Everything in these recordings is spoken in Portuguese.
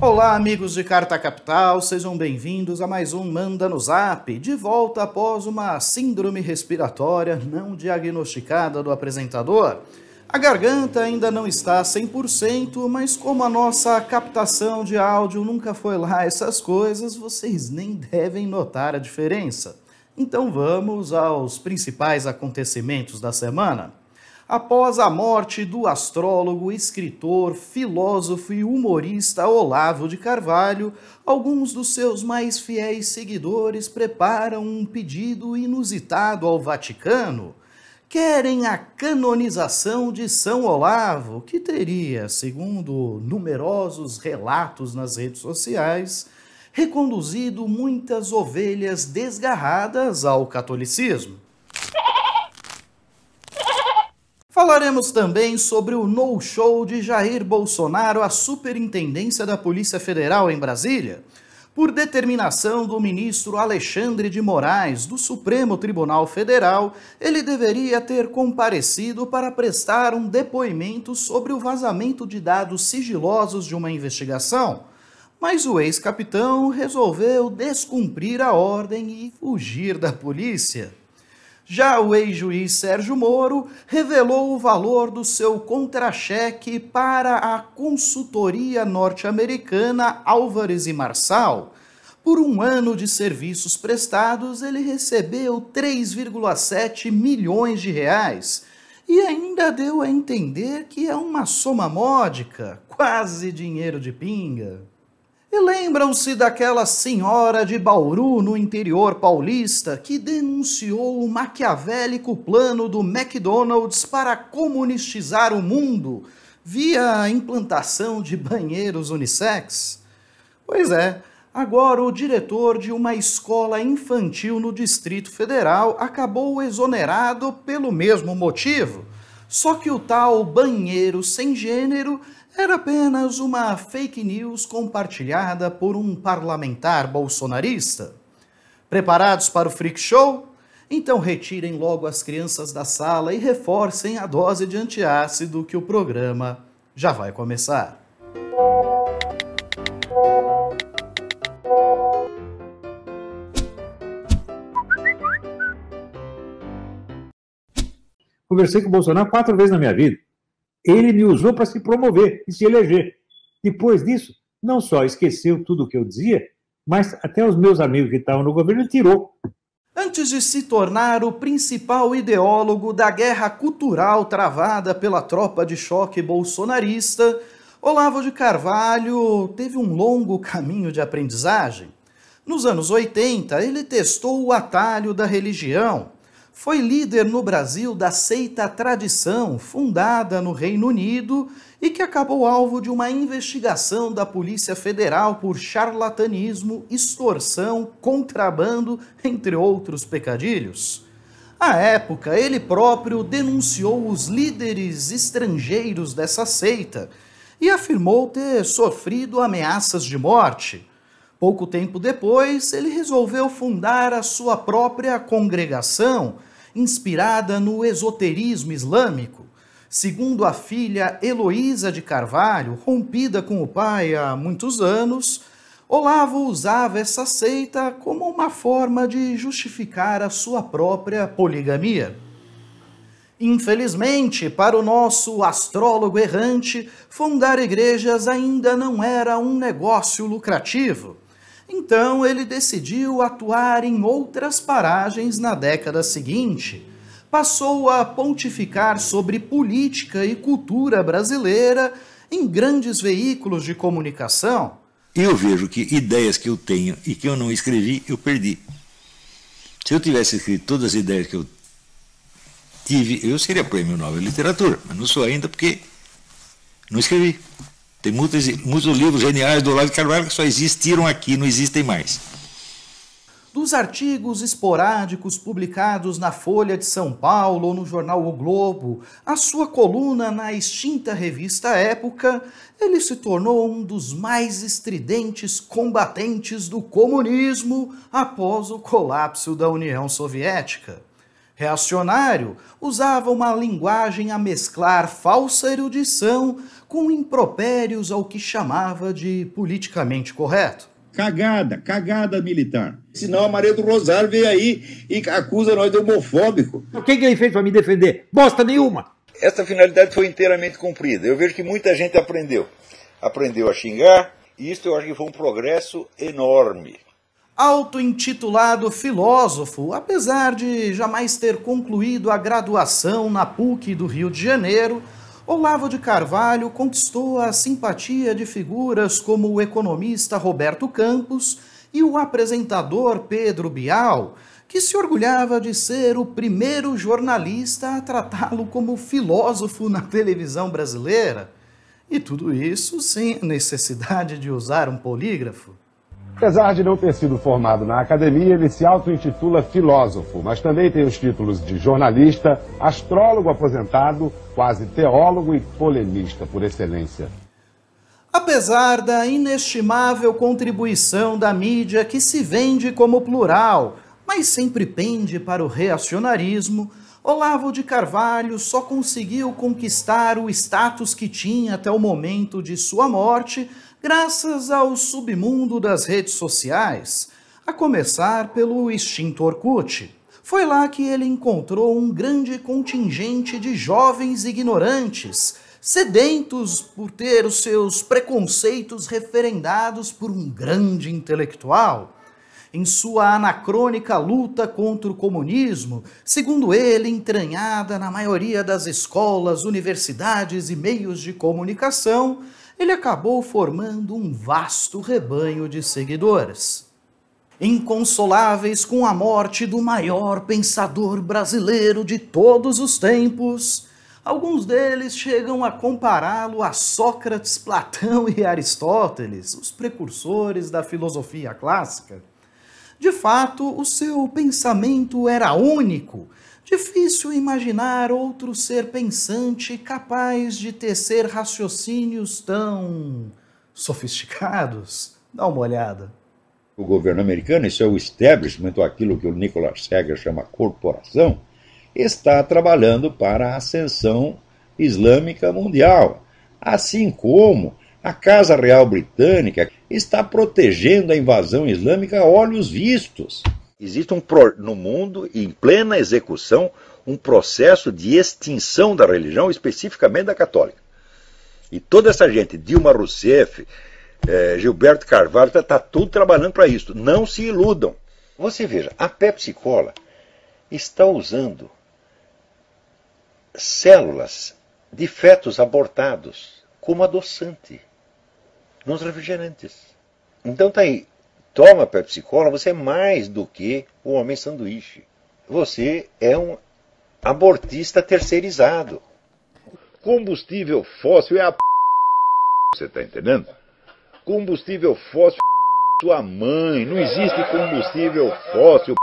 Olá, amigos de Carta Capital, sejam bem-vindos a mais um Manda no Zap, de volta após uma síndrome respiratória não diagnosticada do apresentador. A garganta ainda não está 100%, mas como a nossa captação de áudio nunca foi lá essas coisas, vocês nem devem notar a diferença. Então vamos aos principais acontecimentos da semana. Após a morte do astrólogo, escritor, filósofo e humorista Olavo de Carvalho, alguns dos seus mais fiéis seguidores preparam um pedido inusitado ao Vaticano. Querem a canonização de São Olavo, que teria, segundo numerosos relatos nas redes sociais, reconduzido muitas ovelhas desgarradas ao catolicismo. Falaremos também sobre o no-show de Jair Bolsonaro à Superintendência da Polícia Federal em Brasília. Por determinação do ministro Alexandre de Moraes, do Supremo Tribunal Federal, ele deveria ter comparecido para prestar um depoimento sobre o vazamento de dados sigilosos de uma investigação. Mas o ex-capitão resolveu descumprir a ordem e fugir da polícia. Já o ex-juiz Sérgio Moro revelou o valor do seu contra-cheque para a consultoria norte-americana Álvares e Marçal. Por um ano de serviços prestados, ele recebeu 3,7 milhões de reais e ainda deu a entender que é uma soma módica, quase dinheiro de pinga. E lembram-se daquela senhora de Bauru, no interior paulista, que denunciou o maquiavélico plano do McDonald's para comunistizar o mundo via a implantação de banheiros unissex? Pois é, agora o diretor de uma escola infantil no Distrito Federal acabou exonerado pelo mesmo motivo. Só que o tal banheiro sem gênero era apenas uma fake news compartilhada por um parlamentar bolsonarista. Preparados para o Freak Show? Então retirem logo as crianças da sala e reforcem a dose de antiácido que o programa já vai começar. Conversei com o Bolsonaro 4 vezes na minha vida. Ele me usou para se promover e se eleger. Depois disso, não só esqueceu tudo o que eu dizia, mas até os meus amigos que estavam no governo ele tirou. Antes de se tornar o principal ideólogo da guerra cultural travada pela tropa de choque bolsonarista, Olavo de Carvalho teve um longo caminho de aprendizagem. Nos anos 80, ele testou o atalho da religião. Foi líder no Brasil da seita Tradição, fundada no Reino Unido e que acabou alvo de uma investigação da Polícia Federal por charlatanismo, extorsão, contrabando, entre outros pecadilhos. À época, ele próprio denunciou os líderes estrangeiros dessa seita e afirmou ter sofrido ameaças de morte. Pouco tempo depois, ele resolveu fundar a sua própria congregação, inspirada no esoterismo islâmico. Segundo a filha Heloísa de Carvalho, rompida com o pai há muitos anos, Olavo usava essa seita como uma forma de justificar a sua própria poligamia. Infelizmente, para o nosso astrólogo errante, fundar igrejas ainda não era um negócio lucrativo. Então ele decidiu atuar em outras paragens na década seguinte. Passou a pontificar sobre política e cultura brasileira em grandes veículos de comunicação. Eu vejo que ideias que eu tenho e que eu não escrevi, eu perdi. Se eu tivesse escrito todas as ideias que eu tive, eu seria prêmio Nobel de Literatura, mas não sou ainda porque não escrevi. Tem muitos livros geniais do Olavo de Carvalho que só existiram aqui, não existem mais. Dos artigos esporádicos publicados na Folha de São Paulo ou no jornal O Globo, a sua coluna na extinta revista Época, ele se tornou um dos mais estridentes combatentes do comunismo após o colapso da União Soviética. Reacionário usava uma linguagem a mesclar falsa erudição com impropérios ao que chamava de politicamente correto. Cagada militar. Senão a Maria do Rosário veio aí e acusa nós de homofóbico. O que ele fez para me defender? Bosta nenhuma! Essa finalidade foi inteiramente cumprida. Eu vejo que muita gente aprendeu a xingar, e isso eu acho que foi um progresso enorme. Auto-intitulado filósofo, apesar de jamais ter concluído a graduação na PUC do Rio de Janeiro, Olavo de Carvalho conquistou a simpatia de figuras como o economista Roberto Campos e o apresentador Pedro Bial, que se orgulhava de ser o primeiro jornalista a tratá-lo como filósofo na televisão brasileira. E tudo isso sem a necessidade de usar um polígrafo. Apesar de não ter sido formado na academia, ele se auto-intitula filósofo, mas também tem os títulos de jornalista, astrólogo aposentado, quase teólogo e polemista por excelência. Apesar da inestimável contribuição da mídia que se vende como plural, mas sempre pende para o reacionarismo, Olavo de Carvalho só conseguiu conquistar o status que tinha até o momento de sua morte graças ao submundo das redes sociais, a começar pelo extinto Orkut. Foi lá que ele encontrou um grande contingente de jovens ignorantes, sedentos por ter os seus preconceitos referendados por um grande intelectual. Em sua anacrônica luta contra o comunismo, segundo ele, entranhada na maioria das escolas, universidades e meios de comunicação, ele acabou formando um vasto rebanho de seguidores. Inconsoláveis com a morte do maior pensador brasileiro de todos os tempos, alguns deles chegam a compará-lo a Sócrates, Platão e Aristóteles, os precursores da filosofia clássica. De fato, o seu pensamento era único. Difícil imaginar outro ser pensante capaz de tecer raciocínios tão sofisticados. Dá uma olhada. O governo americano, isso é o establishment, ou aquilo que o Nicholas Seger chama corporação, está trabalhando para a ascensão islâmica mundial, assim como a Casa Real Britânica está protegendo a invasão islâmica a olhos vistos. Existe no mundo, em plena execução, um processo de extinção da religião, especificamente da católica. E toda essa gente, Dilma Rousseff, Gilberto Carvalho, está tudo trabalhando para isso. Não se iludam. Você veja, a Pepsi Cola está usando células de fetos abortados como adoçante nos refrigerantes. Então tá aí. Toma Pepsi Cola, você é mais do que um homem sanduíche. Você é um abortista terceirizado. Combustível fóssil é a você tá entendendo? Combustível fóssil é sua mãe. Não existe combustível fóssil.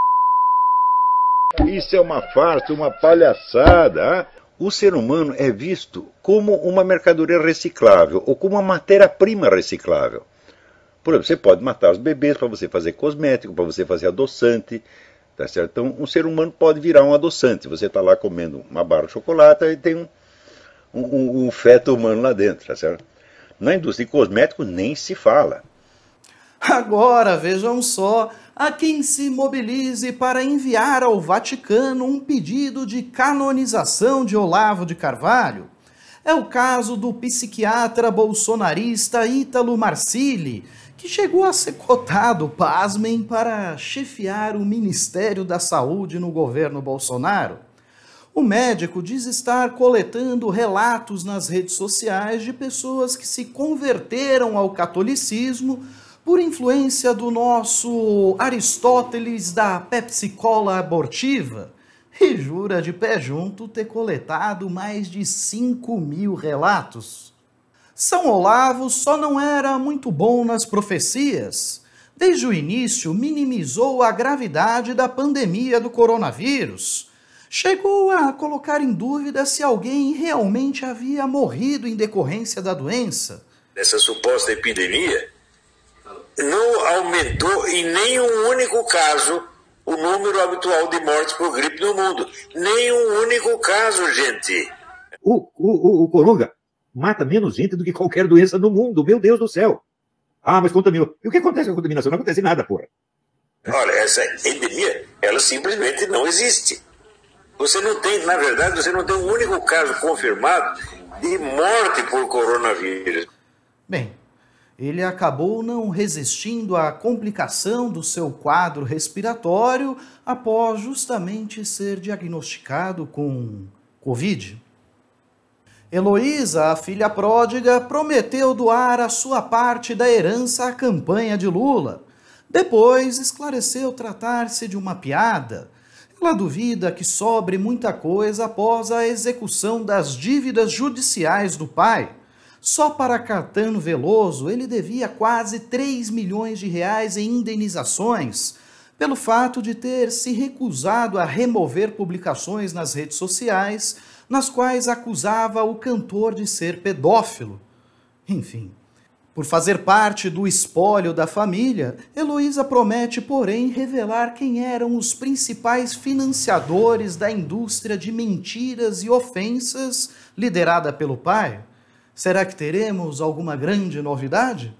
Isso é uma farsa, uma palhaçada. O ser humano é visto como uma mercadoria reciclável ou como uma matéria-prima reciclável. Por exemplo, você pode matar os bebês para você fazer cosmético, para você fazer adoçante, tá certo? Então, um ser humano pode virar um adoçante. Você está lá comendo uma barra de chocolate e tem um feto humano lá dentro, tá certo? Na indústria de cosméticos nem se fala. Agora, vejam só, há quem se mobilize para enviar ao Vaticano um pedido de canonização de Olavo de Carvalho. É o caso do psiquiatra bolsonarista Ítalo Marcilli, que chegou a ser cotado, pasmem, para chefiar o Ministério da Saúde no governo Bolsonaro. O médico diz estar coletando relatos nas redes sociais de pessoas que se converteram ao catolicismo por influência do nosso Aristóteles da Pepsi Cola abortiva, e jura de pé junto ter coletado mais de 5.000 relatos. São Olavo só não era muito bom nas profecias. Desde o início, minimizou a gravidade da pandemia do coronavírus. Chegou a colocar em dúvida se alguém realmente havia morrido em decorrência da doença. Essa suposta epidemia não aumentou em nenhum único caso o número habitual de mortes por gripe no mundo. Nenhum único caso, gente. O Coronga mata menos gente do que qualquer doença no mundo. Meu Deus do céu. Ah, mas contaminou. E o que acontece com a contaminação? Não acontece nada, porra. Olha, essa endemia, ela simplesmente não existe. Você não tem, na verdade, você não tem um único caso confirmado de morte por coronavírus. Bem, ele acabou não resistindo à complicação do seu quadro respiratório após justamente ser diagnosticado com Covid. Heloísa, a filha pródiga, prometeu doar a sua parte da herança à campanha de Lula. Depois esclareceu tratar-se de uma piada. Ela duvida que sobre muita coisa após a execução das dívidas judiciais do pai. Só para Caetano Veloso, ele devia quase 3 milhões de reais em indenizações, pelo fato de ter se recusado a remover publicações nas redes sociais, nas quais acusava o cantor de ser pedófilo. Enfim, por fazer parte do espólio da família, Heloísa promete, porém, revelar quem eram os principais financiadores da indústria de mentiras e ofensas liderada pelo pai. Será que teremos alguma grande novidade?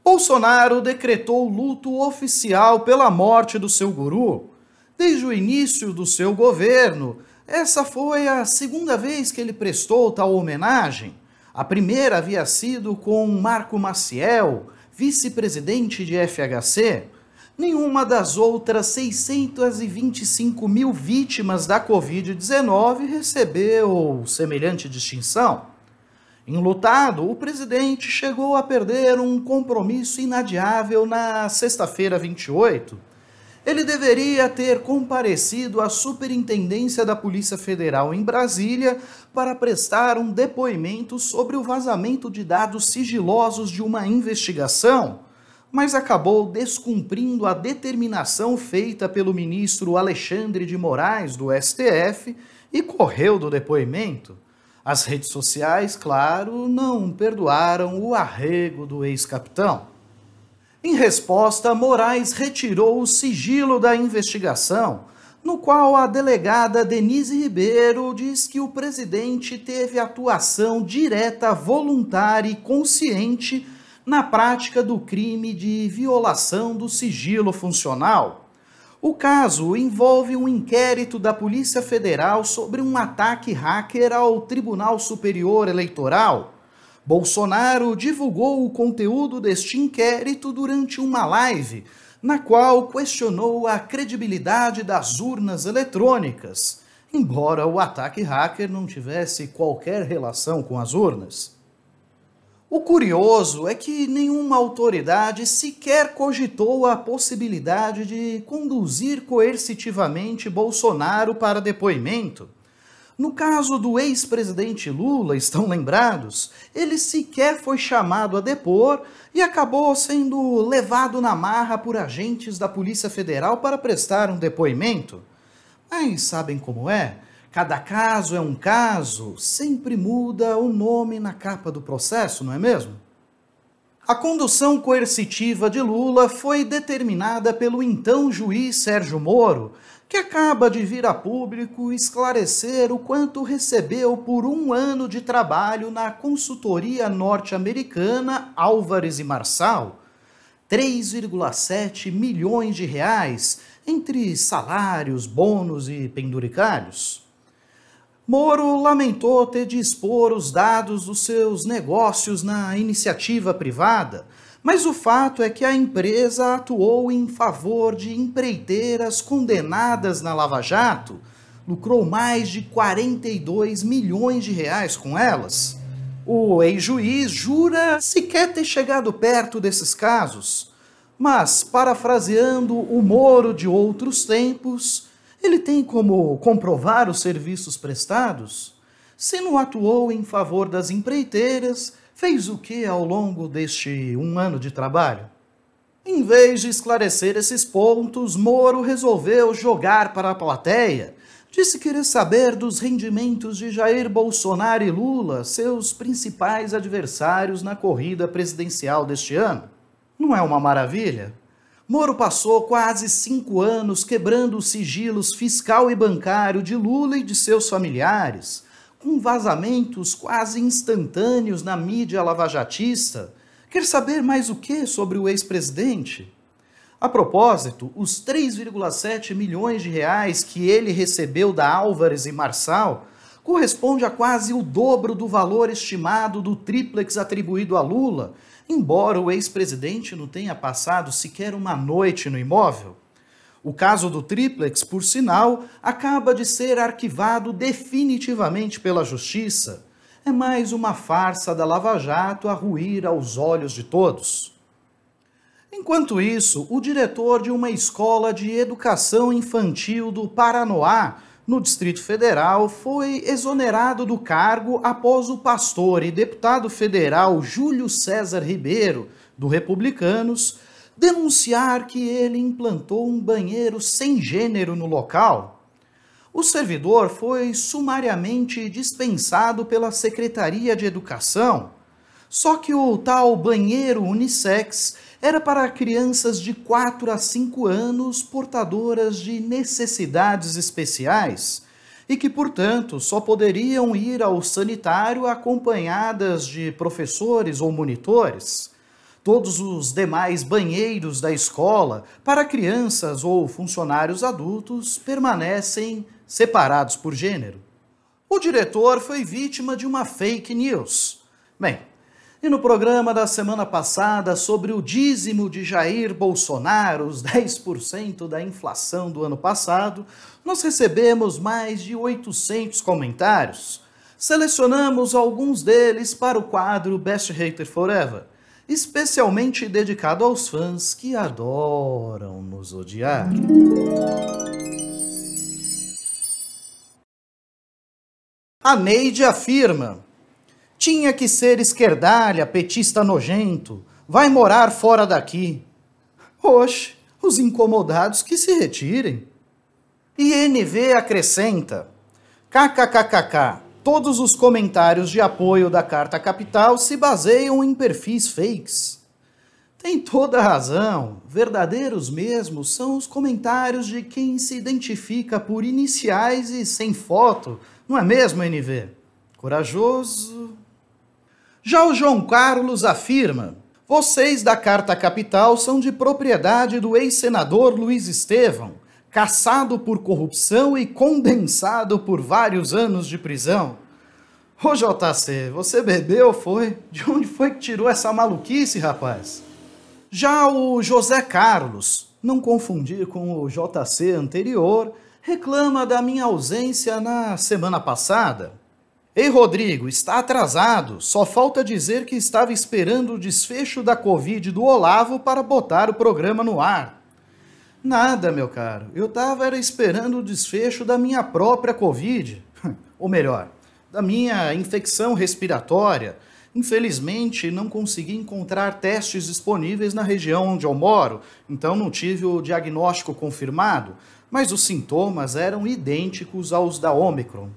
Bolsonaro decretou luto oficial pela morte do seu guru. Desde o início do seu governo, essa foi a segunda vez que ele prestou tal homenagem. A primeira havia sido com Marco Maciel, vice-presidente de FHC. Nenhuma das outras 625 mil vítimas da Covid-19 recebeu semelhante distinção. Enlutado, o presidente chegou a perder um compromisso inadiável na sexta-feira 28. Ele deveria ter comparecido à Superintendência da Polícia Federal em Brasília para prestar um depoimento sobre o vazamento de dados sigilosos de uma investigação, mas acabou descumprindo a determinação feita pelo ministro Alexandre de Moraes, do STF, e correu do depoimento. As redes sociais, claro, não perdoaram o arrego do ex-capitão. Em resposta, Moraes retirou o sigilo da investigação, no qual a delegada Denise Ribeiro diz que o presidente teve atuação direta, voluntária e consciente na prática do crime de violação do sigilo funcional. O caso envolve um inquérito da Polícia Federal sobre um ataque hacker ao Tribunal Superior Eleitoral. Bolsonaro divulgou o conteúdo deste inquérito durante uma live, na qual questionou a credibilidade das urnas eletrônicas, embora o ataque hacker não tivesse qualquer relação com as urnas. O curioso é que nenhuma autoridade sequer cogitou a possibilidade de conduzir coercitivamente Bolsonaro para depoimento. No caso do ex-presidente Lula, estão lembrados? Ele sequer foi chamado a depor e acabou sendo levado na marra por agentes da Polícia Federal para prestar um depoimento. Mas sabem como é? Cada caso é um caso, sempre muda o nome na capa do processo, não é mesmo? A condução coercitiva de Lula foi determinada pelo então juiz Sérgio Moro, que acaba de vir a público esclarecer o quanto recebeu por 1 ano de trabalho na consultoria norte-americana Álvares e Marçal, 3,7 milhões de reais, entre salários, bônus e penduricalhos. Moro lamentou ter de expor os dados dos seus negócios na iniciativa privada, mas o fato é que a empresa atuou em favor de empreiteiras condenadas na Lava Jato, lucrou mais de 42 milhões de reais com elas. O ex-juiz jura sequer ter chegado perto desses casos, mas, parafraseando o Moro de outros tempos, ele tem como comprovar os serviços prestados? Se não atuou em favor das empreiteiras, fez o que ao longo deste 1 ano de trabalho? Em vez de esclarecer esses pontos, Moro resolveu jogar para a plateia. Disse querer saber dos rendimentos de Jair Bolsonaro e Lula, seus principais adversários na corrida presidencial deste ano. Não é uma maravilha? Moro passou quase 5 anos quebrando os sigilos fiscal e bancário de Lula e de seus familiares, com vazamentos quase instantâneos na mídia lavajatista. Quer saber mais o que sobre o ex-presidente? A propósito, os 3,7 milhões de reais que ele recebeu da Álvares e Marçal corresponde a quase o dobro do valor estimado do tríplex atribuído a Lula, embora o ex-presidente não tenha passado sequer uma noite no imóvel. O caso do tríplex, por sinal, acaba de ser arquivado definitivamente pela Justiça. É mais uma farsa da Lava Jato a ruir aos olhos de todos. Enquanto isso, o diretor de uma escola de educação infantil do Paranoá, no Distrito Federal, foi exonerado do cargo após o pastor e deputado federal Júlio César Ribeiro, do Republicanos, denunciar que ele implantou um banheiro sem gênero no local. O servidor foi sumariamente dispensado pela Secretaria de Educação, só que o tal banheiro unissex era para crianças de 4 a 5 anos portadoras de necessidades especiais e que, portanto, só poderiam ir ao sanitário acompanhadas de professores ou monitores. Todos os demais banheiros da escola, para crianças ou funcionários adultos, permanecem separados por gênero. O diretor foi vítima de uma fake news. Bem, e no programa da semana passada sobre o dízimo de Jair Bolsonaro, os 10% da inflação do ano passado, nós recebemos mais de 800 comentários. Selecionamos alguns deles para o quadro Best Hater Forever, especialmente dedicado aos fãs que adoram nos odiar. A Neide afirma: tinha que ser esquerdalha, petista nojento, vai morar fora daqui. Oxe, os incomodados que se retirem. INV acrescenta: kkkk, todos os comentários de apoio da Carta Capital se baseiam em perfis fakes. Tem toda a razão, verdadeiros mesmo são os comentários de quem se identifica por iniciais e sem foto, não é mesmo, NV? Corajoso. Já o João Carlos afirma: vocês da Carta Capital são de propriedade do ex-senador Luiz Estevão, caçado por corrupção e condensado por vários anos de prisão. Ô JC, você bebeu, foi? De onde foi que tirou essa maluquice, rapaz? Já o José Carlos, não confundir com o JC anterior, reclama da minha ausência na semana passada. Ei, Rodrigo, está atrasado. Só falta dizer que estava esperando o desfecho da Covid do Olavo para botar o programa no ar. Nada, meu caro. Eu estava esperando o desfecho da minha própria Covid. Ou melhor, da minha infecção respiratória. Infelizmente, não consegui encontrar testes disponíveis na região onde eu moro, então não tive o diagnóstico confirmado, mas os sintomas eram idênticos aos da Omicron.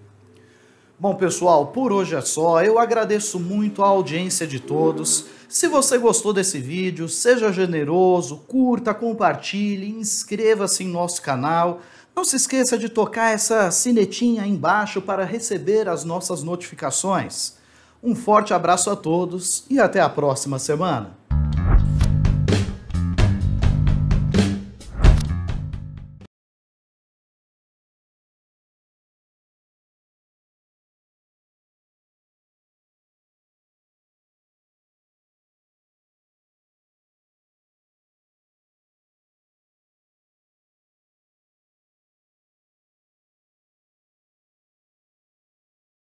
Bom, pessoal, por hoje é só. Eu agradeço muito a audiência de todos. Se você gostou desse vídeo, seja generoso, curta, compartilhe, inscreva-se em nosso canal. Não se esqueça de tocar essa sinetinha aí embaixo para receber as nossas notificações. Um forte abraço a todos e até a próxima semana.